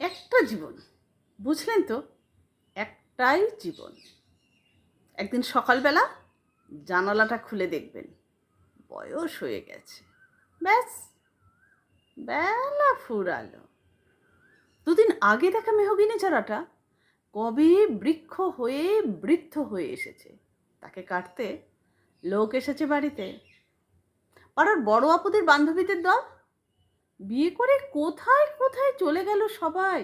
একটা জীবন, বুঝলেন তো? একটাই জীবন। একদিন সকালবেলা জানালাটা খুলে দেখবেন বয়স হয়ে গেছে। ব্যাস, বেলা ফুরালো। দুদিন আগে দেখা মেহগিনি চারাটা কবে বৃক্ষ হয়ে বৃদ্ধ হয়ে এসেছে। তাকে কাটতে লোক এসেছে বাড়িতে। পাড়ার বড় আপুদের বান্ধবীদের দল বিয়ে করে কোথায় কোথায় চলে গেল সবাই।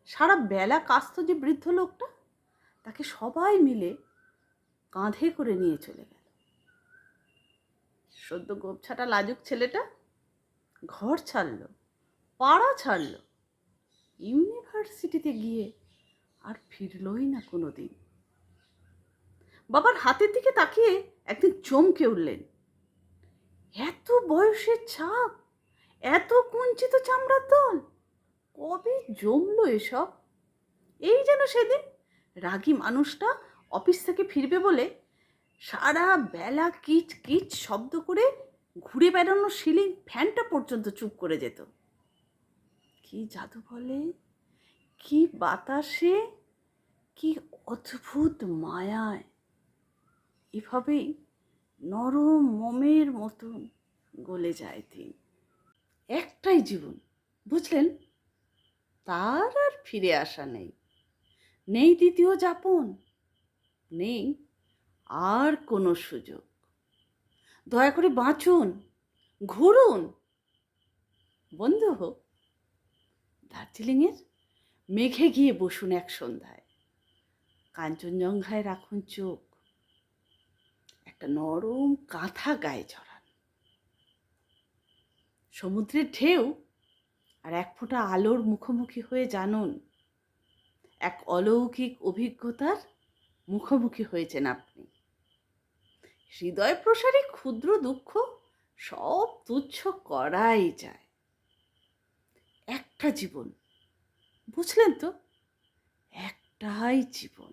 সারা বেলা কাস্ত যে বৃদ্ধ লোকটা, তাকে সবাই মিলে কাঁধে করে নিয়ে চলে গেল। সদ্য গোপছাটা লাজুক ছেলেটা ঘর ছাড়লো, পাড়া ছাড়লো, ইউনিভার্সিটিতে গিয়ে আর ফিরলই না কোনো দিন। বাবার হাতের দিকে তাকিয়ে একদিন চমকে উঠলেন। এত বয়সের ছাপ, এত কুঞ্চিত চামড়ার দল, কবে জমলো এসব? এই যেন সেদিন রাগী মানুষটা অফিস থেকে ফিরবে বলে সারা বেলা কিচ কিচ শব্দ করে ঘুরে বেড়ানো সিলিং ফ্যানটা পর্যন্ত চুপ করে যেত। কি জাদু বলে, কি বাতাসে, কি অদ্ভুত মায়ায় এভাবেই নরম মোমের মতন গলে যায় দিন। একটাই জীবন, বুঝলেন? তার আর ফিরে আসা নেই। নেই দ্বিতীয় যাপন, নেই আর কোনো সুযোগ। দয়া করে বাঁচুন, ঘুরুন। বন্ধু হোক দার্জিলিংয়ের মেঘে গিয়ে বসুন এক সন্ধ্যায়, কাঞ্চনজঙ্ঘায় রাখুন চোখ, একটা নরম কাঁথা গায়ে জড়ান। সমুদ্রের ঢেউ আর এক ফোঁটা আলোর মুখোমুখি হয়ে জানুন এক অলৌকিক অভিজ্ঞতার মুখোমুখি হয়েছেন আপনি। হৃদয় প্রসারী ক্ষুদ্র দুঃখ সব তুচ্ছ করাই যায়। একটা জীবন, বুঝলেন তো? একটাই জীবন।